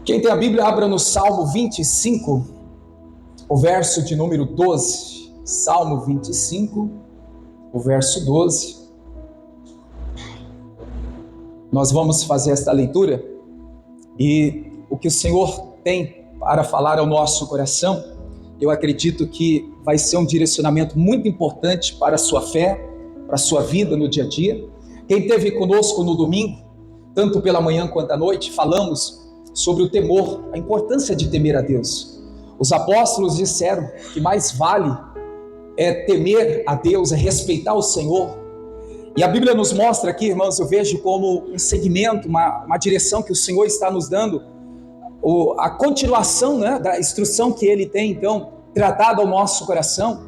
Quem tem a Bíblia, abra no Salmo 25, o verso de número 12. Salmo 25, o verso 12. Nós vamos fazer esta leitura e o que o Senhor tem para falar ao nosso coração, eu acredito que vai ser um direcionamento muito importante para a sua fé, para a sua vida no dia a dia. Quem esteve conosco no domingo, tanto pela manhã quanto à noite, falamos sobre o temor, a importância de temer a Deus. Os apóstolos disseram que mais vale temer a Deus, respeitar o Senhor. E a Bíblia nos mostra aqui, irmãos, eu vejo como um segmento, uma direção que o Senhor está nos dando, a continuação, da instrução que Ele tem, então, tratado ao nosso coração.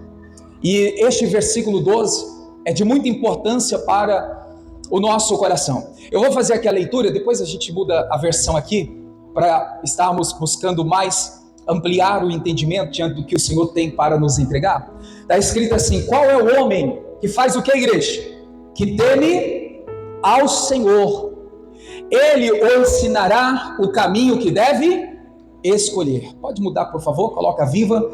E este versículo 12 é de muita importância para o nosso coração. Eu vou fazer aqui a leitura, depois a gente muda a versão aqui, para estarmos buscando mais ampliar o entendimento diante do que o Senhor tem para nos entregar. Está escrito assim: qual é o homem que faz o que, igreja? Que teme ao Senhor. Ele o ensinará o caminho que deve escolher. Pode mudar, por favor, coloca viva.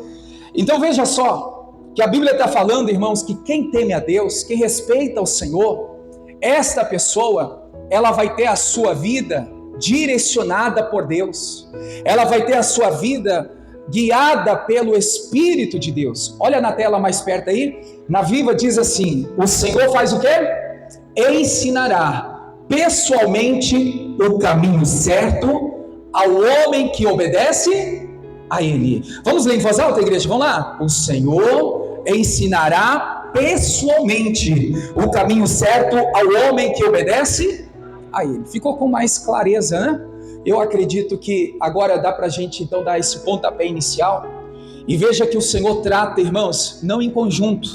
Então veja só, que a Bíblia está falando, irmãos, que quem teme a Deus, quem respeita o Senhor, esta pessoa, ela vai ter a sua vida direcionada por Deus, ela vai ter a sua vida guiada pelo Espírito de Deus. Olha na tela mais perto aí, na Viva diz assim: o Senhor faz o quê? Ensinará pessoalmente o caminho certo ao homem que obedece a Ele. Vamos ler em voz alta, igreja? Vamos lá. O Senhor ensinará pessoalmente o caminho certo ao homem que obedece a Ele. Ficou com mais clareza, né? Eu acredito que agora dá para a gente então dar esse pontapé inicial. E veja que o Senhor trata, irmãos, não em conjunto.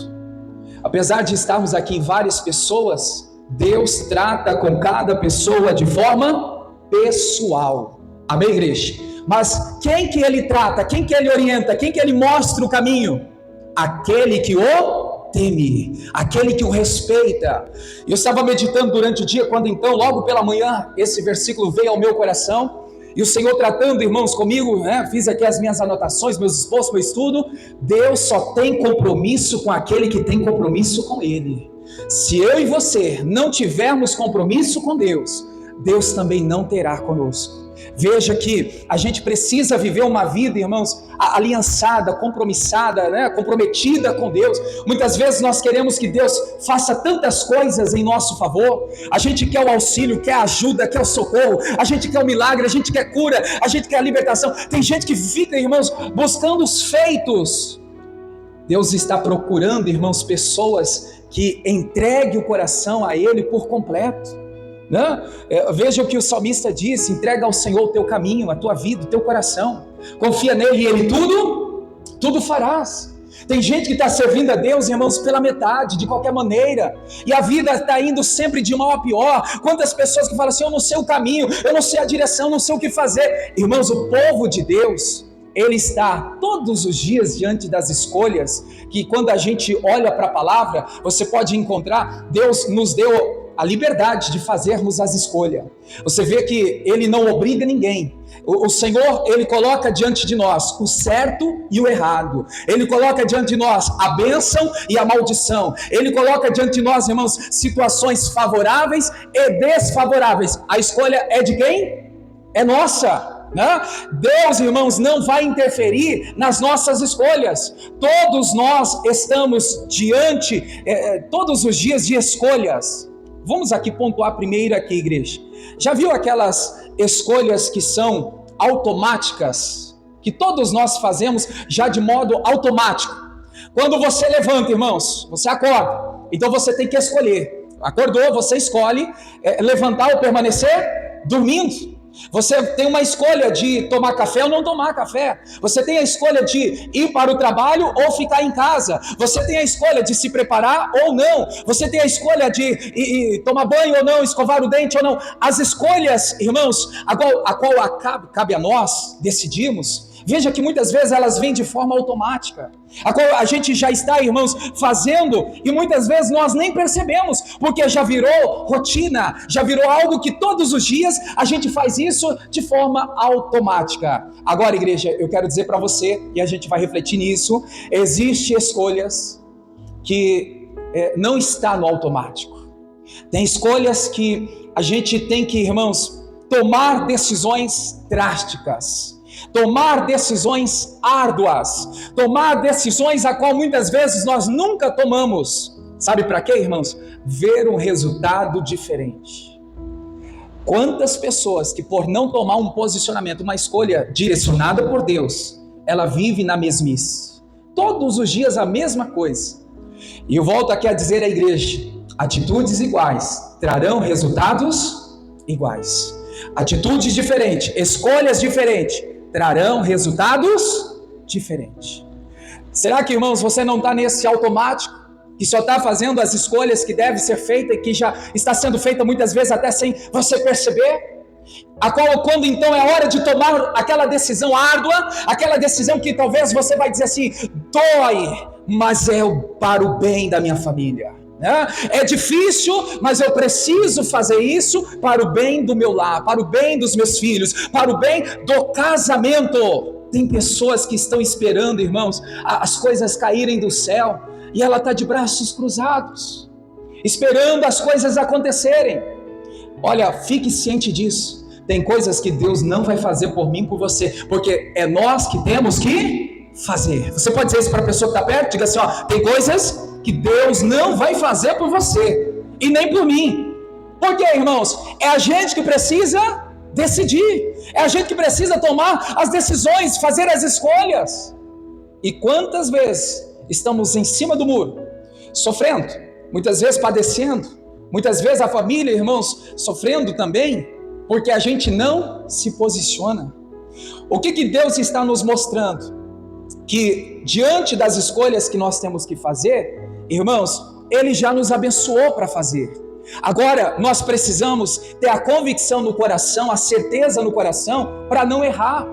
Apesar de estarmos aqui em várias pessoas, Deus trata com cada pessoa de forma pessoal. Amém, igreja? Mas quem que Ele trata? Quem que Ele orienta? Quem que Ele mostra o caminho? Aquele que o teme, aquele que o respeita. Eu estava meditando durante o dia, quando então, logo pela manhã, esse versículo veio ao meu coração, e o Senhor tratando, irmãos, comigo, fiz aqui as minhas anotações, meus esboços, meu estudo. Deus só tem compromisso com aquele que tem compromisso com Ele. Se eu e você não tivermos compromisso com Deus, Deus também não terá conosco. Veja que a gente precisa viver uma vida, irmãos, aliançada, compromissada, comprometida com Deus. Muitas vezes nós queremos que Deus faça tantas coisas em nosso favor. A gente quer o auxílio, quer a ajuda, quer o socorro. A gente quer o milagre, a gente quer cura, a gente quer a libertação. Tem gente que fica, irmãos, buscando os feitos. Deus está procurando, irmãos, pessoas que entreguem o coração a Ele por completo. Veja o que o salmista disse: entrega ao Senhor o teu caminho, a tua vida, o teu coração, confia nele e Ele tudo farás. Tem gente que está servindo a Deus, irmãos, pela metade, de qualquer maneira, e a vida está indo sempre de mal a pior. Quantas pessoas que falam assim: eu não sei o caminho, eu não sei a direção, não sei o que fazer. Irmãos, o povo de Deus, ele está todos os dias diante das escolhas, que quando a gente olha para a palavra, você pode encontrar, Deus nos deu a liberdade de fazermos as escolhas. Você vê que Ele não obriga ninguém. O Senhor, Ele coloca diante de nós o certo e o errado. Ele coloca diante de nós a bênção e a maldição. Ele coloca diante de nós, irmãos, situações favoráveis e desfavoráveis. A escolha é de quem? É nossa. Deus, irmãos, não vai interferir nas nossas escolhas. Todos nós estamos diante, todos os dias, de escolhas. Vamos aqui pontuar primeiro aqui, igreja. Já viu aquelas escolhas que são automáticas? Que todos nós fazemos já de modo automático. Quando você levanta, irmãos, você acorda, então você tem que escolher. Acordou, você escolhe levantar ou permanecer dormindo. Você tem uma escolha de tomar café ou não tomar café. Você tem a escolha de ir para o trabalho ou ficar em casa. Você tem a escolha de se preparar ou não. Você tem a escolha de tomar banho ou não, escovar o dente ou não. As escolhas, irmãos, a qual cabe a nós decidirmos, Veja que muitas vezes elas vêm de forma automática, a qual a gente já está, irmãos, fazendo, e muitas vezes nós nem percebemos, porque já virou rotina, já virou algo que todos os dias a gente faz isso de forma automática. Agora, igreja, eu quero dizer para você, e a gente vai refletir nisso, existem escolhas que não está no automático. Tem escolhas que a gente tem que, irmãos, tomar decisões drásticas, tomar decisões árduas, tomar decisões a qual muitas vezes nós nunca tomamos. Sabe para quê, irmãos? Ver um resultado diferente. Quantas pessoas que por não tomar um posicionamento, uma escolha direcionada por Deus, ela vive na mesmice. Todos os dias a mesma coisa. E eu volto aqui a dizer à igreja, atitudes iguais trarão resultados iguais. Atitudes diferentes, escolhas diferentes, trarão resultados diferentes. Será que, irmãos, você não está nesse automático, que só está fazendo as escolhas que devem ser feitas e que já está sendo feita muitas vezes até sem você perceber? A qual, quando então é hora de tomar aquela decisão árdua, aquela decisão que talvez você vai dizer assim, dói, mas é para o bem da minha família. É difícil, mas eu preciso fazer isso para o bem do meu lar, para o bem dos meus filhos, para o bem do casamento. Tem pessoas que estão esperando, irmãos, as coisas caírem do céu, e ela está de braços cruzados, esperando as coisas acontecerem. Olha, fique ciente disso. Tem coisas que Deus não vai fazer por mim, por você, porque é nós que temos que fazer. Você pode dizer isso para a pessoa que está perto? Diga assim, tem coisas que Deus não vai fazer por você, e nem por mim. Por quê, irmãos? É a gente que precisa decidir, é a gente que precisa tomar as decisões, fazer as escolhas. E quantas vezes estamos em cima do muro, sofrendo, muitas vezes padecendo, muitas vezes a família, irmãos, sofrendo também, porque a gente não se posiciona. O que Deus está nos mostrando? Que diante das escolhas que nós temos que fazer, irmãos, Ele já nos abençoou para fazer. Agora, nós precisamos ter a convicção no coração, a certeza no coração, para não errar,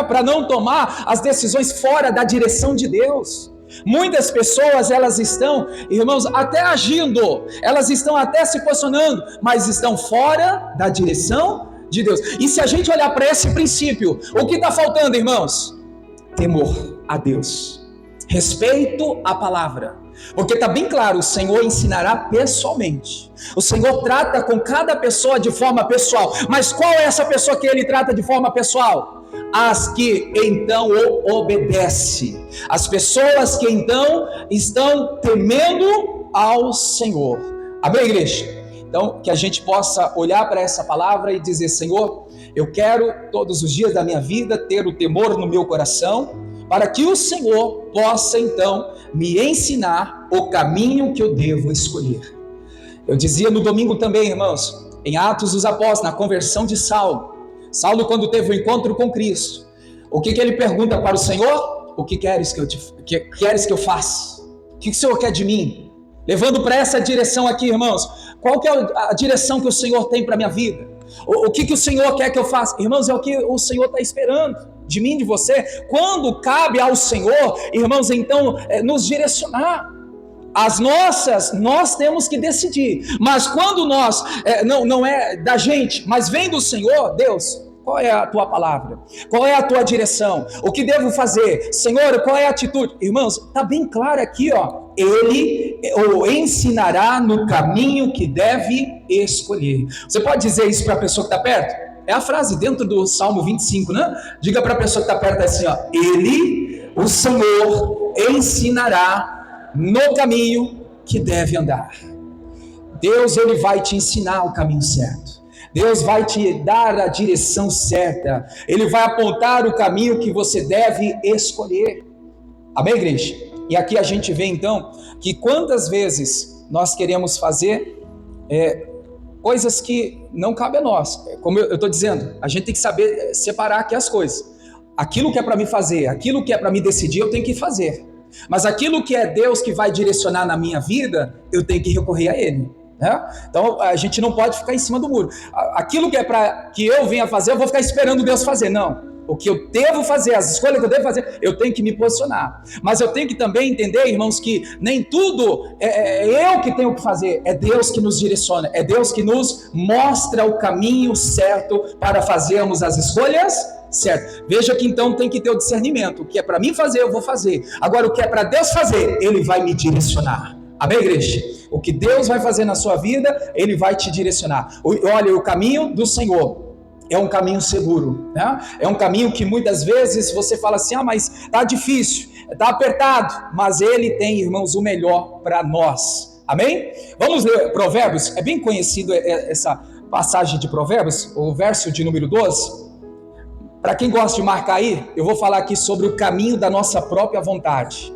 para não tomar as decisões fora da direção de Deus. Muitas pessoas, elas estão, irmãos, até agindo, elas estão até se posicionando, mas estão fora da direção de Deus. E se a gente olhar para esse princípio, o que está faltando, irmãos? Temor a Deus, respeito à palavra, porque está bem claro, o Senhor ensinará pessoalmente, o Senhor trata com cada pessoa de forma pessoal, mas qual é essa pessoa que Ele trata de forma pessoal? As que então o obedecem, as pessoas que então estão temendo ao Senhor. Amém, igreja? Então, que a gente possa olhar para essa palavra e dizer, Senhor, eu quero todos os dias da minha vida ter o temor no meu coração, para que o Senhor possa então me ensinar o caminho que eu devo escolher. Eu dizia no domingo também, irmãos, em Atos dos Apóstolos, na conversão de Saulo, quando teve o encontro com Cristo, o que ele pergunta para o Senhor? O que queres que eu faça? O que o Senhor quer de mim? Levando para essa direção aqui, irmãos, qual que é a direção que o Senhor tem para a minha vida? O que o Senhor quer que eu faça? Irmãos, é o que o Senhor está esperando de mim, de você. Quando cabe ao Senhor, irmãos, então, nos direcionar. As nossas, nós temos que decidir. Mas quando nós, não é da gente, mas vem do Senhor, Deus, qual é a tua palavra? Qual é a tua direção? O que devo fazer? Senhor, qual é a atitude? Irmãos, está bem claro aqui, Ele o ensinará no caminho que deve escolher. Você pode dizer isso para a pessoa que está perto? É a frase dentro do Salmo 25, né? Diga para a pessoa que está perto assim, Ele, o Senhor, ensinará no caminho que deve andar. Deus, Ele vai te ensinar o caminho certo. Deus vai te dar a direção certa. Ele vai apontar o caminho que você deve escolher. Amém, igreja? E aqui a gente vê então que quantas vezes nós queremos fazer coisas que não cabem a nós. Como eu estou dizendo, a gente tem que saber separar aqui as coisas. Aquilo que é para me fazer, aquilo que é para me decidir, eu tenho que fazer. Mas aquilo que é Deus que vai direcionar na minha vida, eu tenho que recorrer a Ele. Então a gente não pode ficar em cima do muro. Aquilo que é para que eu venha fazer, eu vou ficar esperando Deus fazer. Não. o que eu devo fazer, as escolhas que eu devo fazer, eu tenho que me posicionar. Mas eu tenho que também entender, irmãos, que nem tudo é eu que tenho que fazer, é Deus que nos direciona, é Deus que nos mostra o caminho certo para fazermos as escolhas certas. Veja que então tem que ter o discernimento. O que é para mim fazer, eu vou fazer. Agora, o que é para Deus fazer, Ele vai me direcionar. Amém, igreja? O que Deus vai fazer na sua vida, Ele vai te direcionar. Olha, o caminho do Senhor é um caminho seguro, né? É um caminho que muitas vezes você fala assim, mas está difícil, está apertado, mas Ele tem, irmãos, o melhor para nós. Amém? Vamos ler Provérbios, é bem conhecido essa passagem de Provérbios, o verso de número 12. Para quem gosta de marcar aí, eu vou falar aqui sobre o caminho da nossa própria vontade.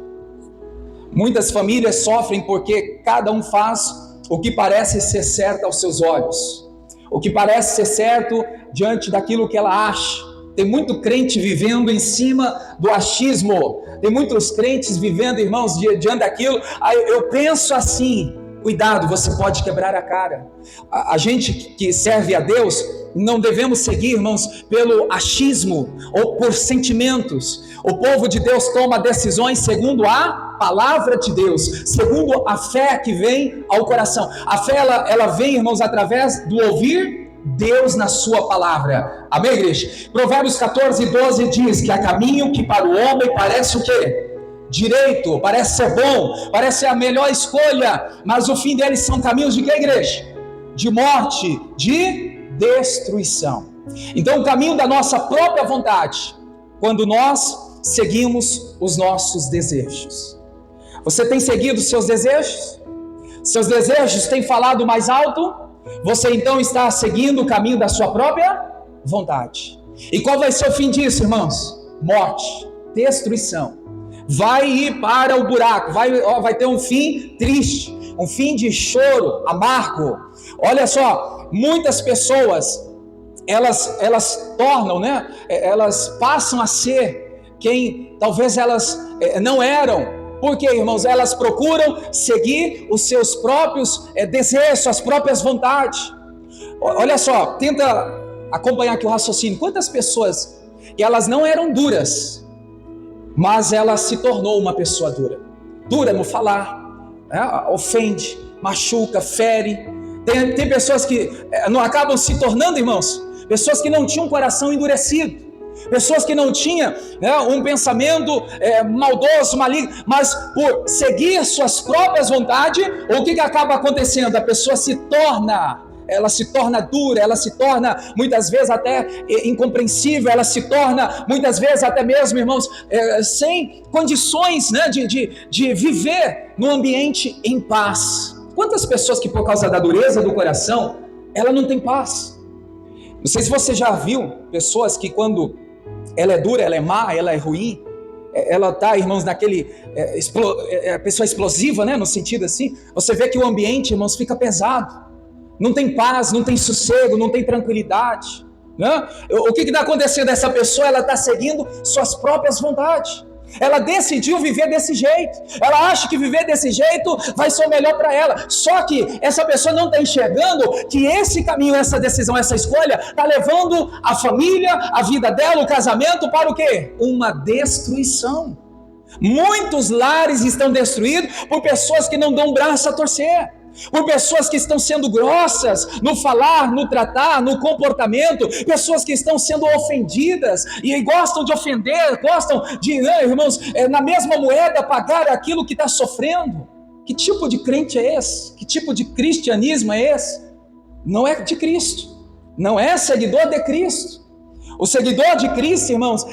Muitas famílias sofrem porque cada um faz o que parece ser certo aos seus olhos, o que parece ser certo diante daquilo que ela acha. Tem muito crente vivendo em cima do achismo, tem muitos crentes vivendo, irmãos, diante daquilo. Eu penso assim. Cuidado, você pode quebrar a cara. A gente que serve a Deus, não devemos seguir, irmãos, pelo achismo ou por sentimentos. O povo de Deus toma decisões segundo a palavra de Deus, segundo a fé que vem ao coração. A fé, ela vem, irmãos, através do ouvir Deus na sua palavra. Amém, igreja? Provérbios 14, 12 diz que há caminho que para o homem parece o quê? Direito, parece ser bom, parece ser a melhor escolha, mas o fim deles são caminhos de que, igreja? De morte, de destruição. Então o caminho da nossa própria vontade, quando nós seguimos os nossos desejos. Você tem seguido os seus desejos? Seus desejos têm falado mais alto? Você então está seguindo o caminho da sua própria vontade. E qual vai ser o fim disso, irmãos? Morte, destruição. Vai ir para o buraco, vai ter um fim triste, um fim de choro, amargo. Olha só, muitas pessoas, elas tornam, né? Elas passam a ser quem talvez elas não eram. Por quê, irmãos? Elas procuram seguir os seus próprios desejos, suas próprias vontades. Olha só, tenta acompanhar aqui o raciocínio. Quantas pessoas que elas não eram duras, mas ela se tornou uma pessoa dura. Dura no falar, né? Ofende, machuca, fere. Tem pessoas que não acabam se tornando, irmãos, pessoas que não tinham um coração endurecido, pessoas que não tinham, né, um pensamento maldoso, maligno, mas por seguir suas próprias vontades, o que acaba acontecendo? A pessoa se torna dura, ela se torna muitas vezes até incompreensível, ela se torna muitas vezes até mesmo, irmãos, sem condições, né, de viver num ambiente em paz. Quantas pessoas que por causa da dureza do coração, ela não tem paz? Não sei se você já viu pessoas que quando ela é dura, ela é má, ela é ruim, ela está, irmãos, naquele pessoa explosiva, né, no sentido assim, você vê que o ambiente, irmãos, fica pesado. Não tem paz, não tem sossego, não tem tranquilidade, né? O que está acontecendo? Essa pessoa, ela está seguindo suas próprias vontades. Ela decidiu viver desse jeito. Ela acha que viver desse jeito vai ser o melhor para ela. Só que essa pessoa não está enxergando que esse caminho, essa decisão, essa escolha está levando a família, a vida dela, o casamento para o quê? Uma destruição. Muitos lares estão destruídos por pessoas que não dão braço a torcer, por pessoas que estão sendo grossas no falar, no tratar, no comportamento, pessoas que estão sendo ofendidas e gostam de ofender, gostam de, irmãos, na mesma moeda pagar aquilo que está sofrendo. Que tipo de crente é esse? Que tipo de cristianismo é esse? Não é de Cristo, não é seguidor de Cristo. O seguidor de Cristo, irmãos,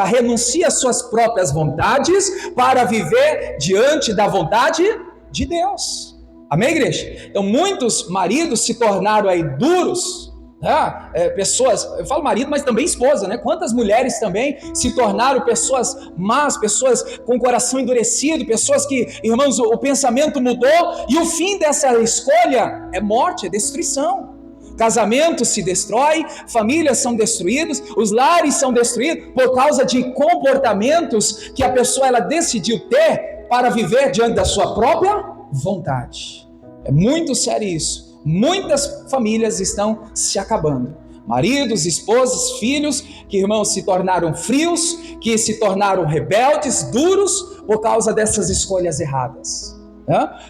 renuncia às suas próprias vontades para viver diante da vontade de Deus. Amém, igreja? Então muitos maridos se tornaram aí duros, né? Pessoas, eu falo marido, mas também esposa, né? Quantas mulheres também se tornaram pessoas más, pessoas com o coração endurecido, pessoas que, irmãos, o pensamento mudou, e o fim dessa escolha é morte, é destruição. Casamentos se destroem, famílias são destruídas, os lares são destruídos por causa de comportamentos que a pessoa ela decidiu ter para viver diante da sua própria vontade. É muito sério isso. Muitas famílias estão se acabando Maridos, esposas, filhos, que, irmãos, se tornaram frios, que se tornaram rebeldes, duros, por causa dessas escolhas erradas.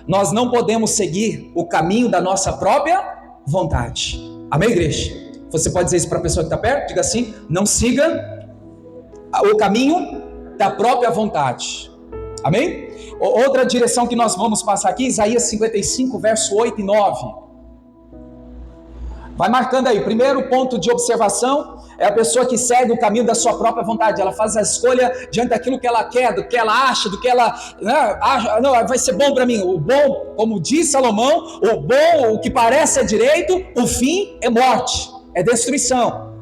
Nós não podemos seguir o caminho da nossa própria vontade. Amém, igreja? Você pode dizer isso para a pessoa que está perto? Diga assim: não siga o caminho da própria vontade. Amém? Outra direção que nós vamos passar aqui, Isaías 55, verso 8 e 9. Vai marcando aí. Primeiro ponto de observação é a pessoa que segue o caminho da sua própria vontade. Ela faz a escolha diante daquilo que ela quer, do que ela acha, do que ela acha, não, vai ser bom para mim. O bom, como diz Salomão, o bom, o que parece é direito, o fim é morte, é destruição.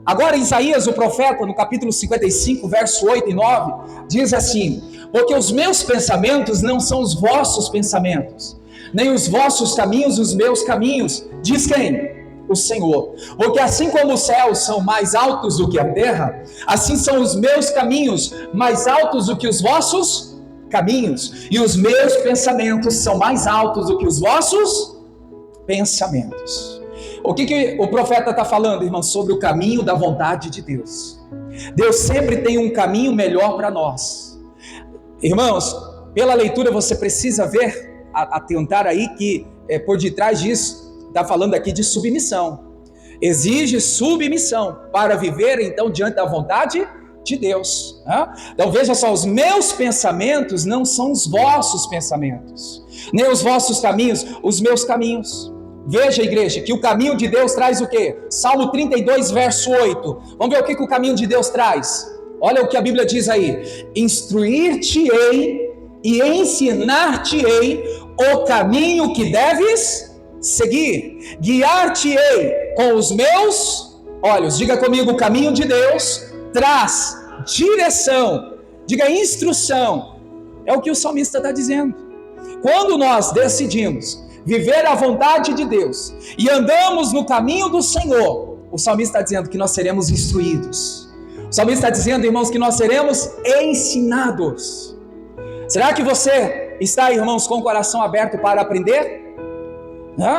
Agora Isaías, o profeta, no capítulo 55, verso 8 e 9, diz assim: porque os meus pensamentos não são os vossos pensamentos, nem os vossos caminhos os meus caminhos. Diz quem? O Senhor. Porque assim como os céus são mais altos do que a terra, assim são os meus caminhos mais altos do que os vossos caminhos, e os meus pensamentos são mais altos do que os vossos pensamentos. O que o profeta está falando, irmão? Sobre o caminho da vontade de Deus. Deus sempre tem um caminho melhor para nós. Irmãos, pela leitura você precisa ver, atentar aí que por detrás disso está falando aqui de submissão. Exige submissão para viver então diante da vontade de Deus. Então veja só, os meus pensamentos não são os vossos pensamentos, nem os vossos caminhos, os meus caminhos. Veja, igreja, que o caminho de Deus traz o quê? Salmo 32, verso 8. Vamos ver o que o caminho de Deus traz. Olha o que a Bíblia diz aí: instruir-te-ei e ensinar-te-ei o caminho que deves seguir, guiar-te-ei com os meus olhos. Diga comigo: o caminho de Deus traz direção, diga instrução. É o que o salmista está dizendo. Quando nós decidimos viver a vontade de Deus e andamos no caminho do Senhor, o salmista está dizendo que nós seremos instruídos. O salmista está dizendo, irmãos, que nós seremos ensinados. Será que você está, irmãos, com o coração aberto para aprender?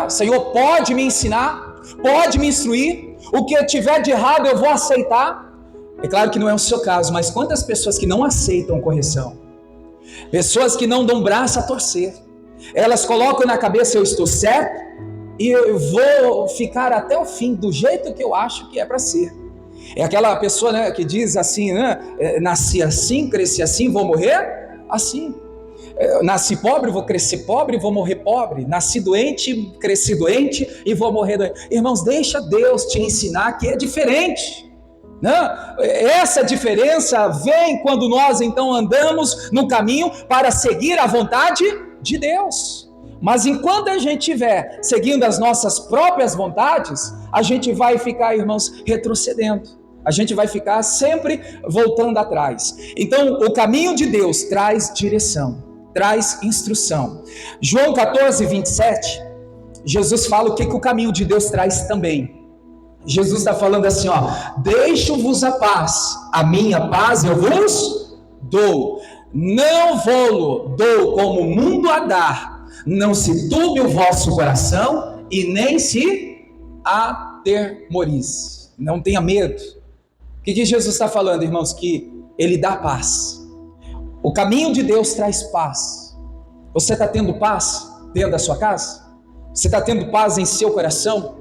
Senhor, pode me ensinar, pode me instruir, o que eu tiver de errado eu vou aceitar. É claro que não é o seu caso, mas quantas pessoas que não aceitam correção, pessoas que não dão braço a torcer, elas colocam na cabeça: eu estou certo e eu vou ficar até o fim do jeito que eu acho que é para ser. É aquela pessoa, né, que diz assim, nasci assim, cresci assim, vou morrer assim. Nasci pobre, vou crescer pobre, vou morrer pobre. Nasci doente, cresci doente e vou morrer doente. Irmãos, deixa Deus te ensinar que é diferente. Essa diferença vem quando nós então andamos no caminho para seguir a vontade de Deus. Mas enquanto a gente estiver seguindo as nossas próprias vontades, a gente vai ficar, irmãos, retrocedendo. A gente vai ficar sempre voltando atrás. Então, o caminho de Deus traz direção, traz instrução. João 14, 27, Jesus fala o que o caminho de Deus traz também. Jesus está falando assim, deixo-vos a paz, a minha paz eu vos dou. Não vou-lo dou como o mundo a dar. Não se turbe o vosso coração e nem se atemorize. Não tenha medo. O que Jesus está falando, irmãos? Que Ele dá paz. O caminho de Deus traz paz. Você está tendo paz dentro da sua casa? Você está tendo paz em seu coração?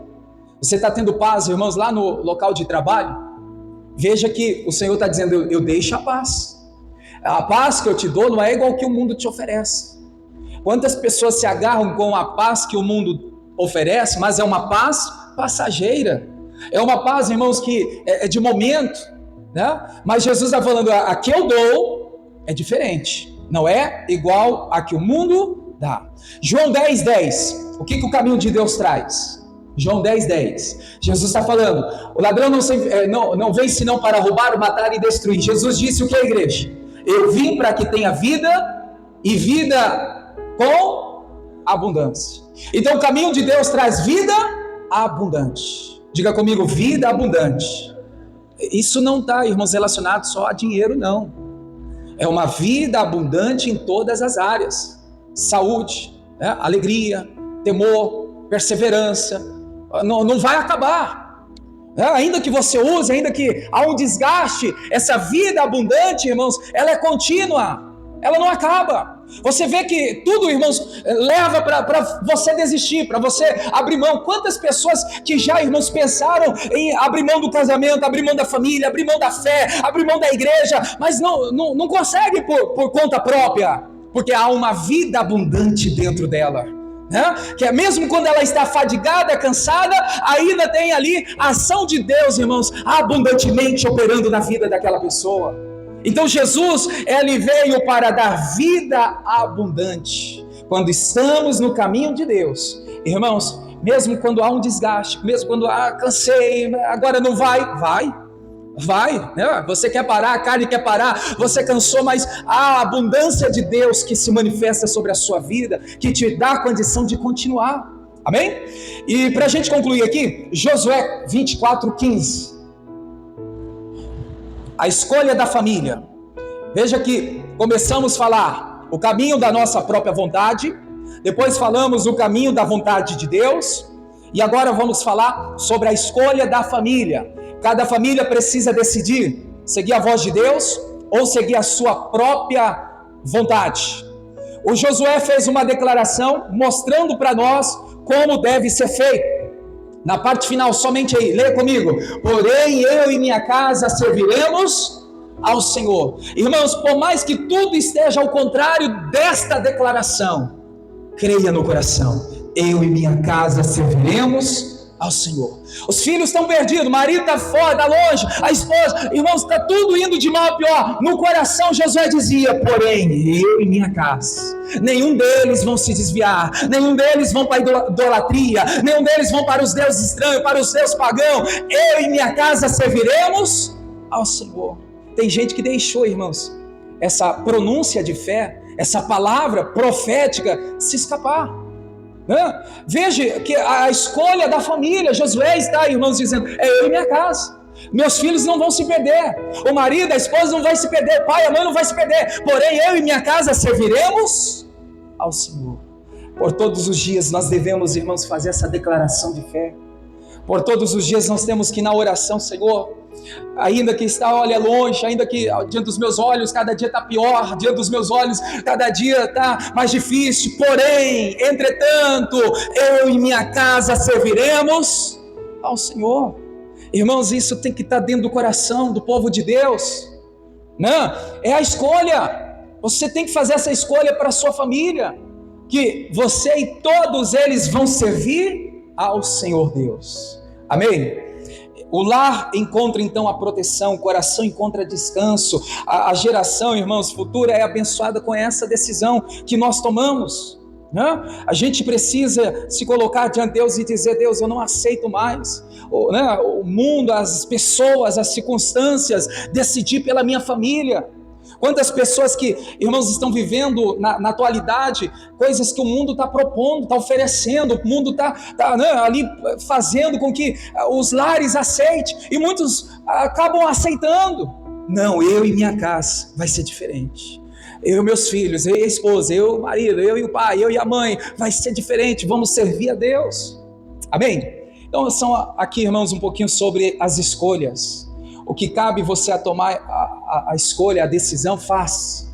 Você está tendo paz, irmãos, lá no local de trabalho? Veja que o Senhor está dizendo: eu deixo a paz. A paz que eu te dou não é igual que o mundo te oferece. Quantas pessoas se agarram com a paz que o mundo oferece, mas é uma paz passageira. É uma paz, irmãos, que é de momento, Mas Jesus está falando: a que eu dou é diferente. Não é igual a que o mundo dá. João 10, 10. O que o caminho de Deus traz? João 10, 10. Jesus está falando: o ladrão não vem senão para roubar, matar e destruir. Jesus disse o que, igreja? Eu vim para que tenha vida e vida com abundância. Então o caminho de Deus traz vida abundante. Diga comigo: vida abundante. Isso não está, irmãos, relacionado só a dinheiro, não. É uma vida abundante em todas as áreas. Saúde, alegria, temor, perseverança. Não vai acabar. Ainda que você use, ainda que há um desgaste, essa vida abundante, irmãos, ela é contínua, ela não acaba. Você vê que tudo, irmãos, leva para você desistir, para você abrir mão. Quantas pessoas que já, irmãos, pensaram em abrir mão do casamento, abrir mão da família, abrir mão da fé, abrir mão da igreja, mas não consegue por conta própria, porque há uma vida abundante dentro dela. Que é mesmo quando ela está fadigada, cansada, ainda tem ali a ação de Deus, irmãos, abundantemente operando na vida daquela pessoa. Então Jesus, ele veio para dar vida abundante. Quando estamos no caminho de Deus, irmãos, mesmo quando há um desgaste, mesmo quando cansei, agora não vai, né? Você quer parar, a carne quer parar, você cansou, mas há a abundância de Deus que se manifesta sobre a sua vida, que te dá a condição de continuar, amém? E para a gente concluir aqui, Josué 24:15, a escolha da família. Veja que começamos a falar o caminho da nossa própria vontade, depois falamos o caminho da vontade de Deus, e agora vamos falar sobre a escolha da família. Cada família precisa decidir seguir a voz de Deus ou seguir a sua própria vontade. O Josué fez uma declaração mostrando para nós como deve ser feito. Na parte final, somente aí, leia comigo: porém eu e minha casa serviremos ao Senhor. Irmãos, por mais que tudo esteja ao contrário desta declaração, creia no coração: eu e minha casa serviremos ao Senhor. Os filhos estão perdidos, o marido está fora, está longe, a esposa, irmãos, está tudo indo de mal a pior. No coração Josué dizia: porém eu e minha casa, nenhum deles vão se desviar, nenhum deles vão para a idolatria, nenhum deles vão para os deuses estranhos, para os deuses pagãos. Eu e minha casa serviremos ao Senhor. Tem gente que deixou, irmãos, essa pronúncia de fé, essa palavra profética se escapar. Veja que a escolha da família, Josué está, irmãos, dizendo: é eu e minha casa, meus filhos não vão se perder, o marido, a esposa não vai se perder, o pai, a mãe não vai se perder, porém eu e minha casa serviremos ao Senhor. Por todos os dias nós devemos, irmãos, fazer essa declaração de fé. Por todos os dias nós temos que ir na oração: Senhor, ainda que está, olha, longe, ainda que diante dos meus olhos cada dia está pior, diante dos meus olhos cada dia está mais difícil, porém, entretanto, eu e minha casa serviremos ao Senhor. Irmãos, isso tem que estar dentro do coração do povo de Deus, não? É a escolha. Você tem que fazer essa escolha para a sua família, que você e todos eles vão servir ao Senhor Deus, amém? O lar encontra então a proteção, o coração encontra descanso, a geração, irmãos, futura é abençoada com essa decisão que nós tomamos, né? A gente precisa se colocar diante de Deus e dizer: Deus, eu não aceito mais o mundo, as pessoas, as circunstâncias, decidir pela minha família. Quantas pessoas que, irmãos, estão vivendo na atualidade coisas que o mundo está propondo, está oferecendo, o mundo está ali fazendo com que os lares aceitem, e muitos acabam aceitando. Não, eu e minha casa vai ser diferente. Eu e meus filhos, eu e a esposa, eu e o marido, eu e o pai, eu e a mãe, vai ser diferente, vamos servir a Deus. Amém? Então são aqui, irmãos, um pouquinho sobre as escolhas. O que cabe você a tomar a escolha, a decisão, faz.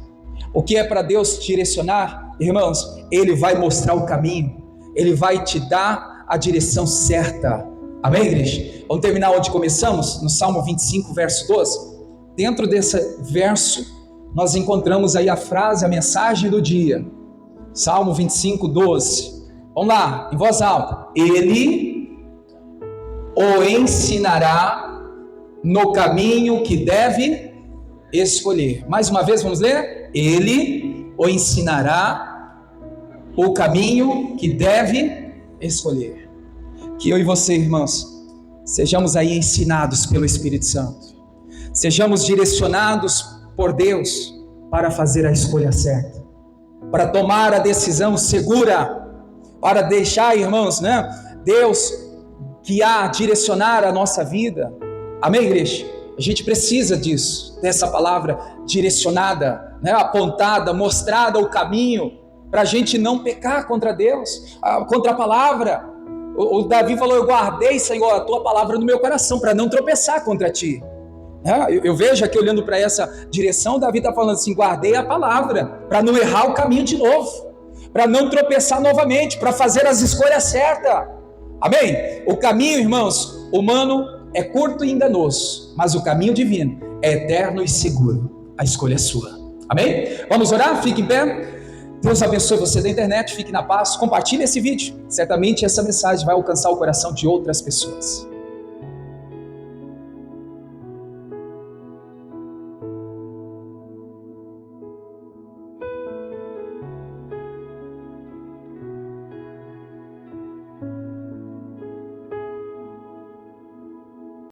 O que é para Deus direcionar, irmãos, Ele vai mostrar o caminho, Ele vai te dar a direção certa. Amém, igreja? Vamos terminar onde começamos, no Salmo 25, verso 12. Dentro desse verso, nós encontramos aí a frase, a mensagem do dia. Salmo 25, 12. Vamos lá, em voz alta. Ele o ensinará no caminho que deve escolher. Mais uma vez, vamos ler? Ele o ensinará o caminho que deve escolher. Que eu e você, irmãos, sejamos aí ensinados pelo Espírito Santo, sejamos direcionados por Deus para fazer a escolha certa, para tomar a decisão segura, para deixar, irmãos, Deus guiar, direcionar a nossa vida. Amém, igreja? A gente precisa disso, dessa palavra direcionada, apontada, mostrada o caminho, para a gente não pecar contra Deus, contra a palavra. O Davi falou: eu guardei, Senhor, a tua palavra no meu coração para não tropeçar contra ti. Eu vejo aqui olhando para essa direção, Davi está falando assim: guardei a palavra para não errar o caminho de novo, para não tropeçar novamente, para fazer as escolhas certas. Amém? O caminho, irmãos, humano é curto e enganoso, mas o caminho divino é eterno e seguro. A escolha é sua. Amém? Vamos orar? Fique em pé. Deus abençoe você da internet, fique na paz, compartilhe esse vídeo, certamente essa mensagem vai alcançar o coração de outras pessoas.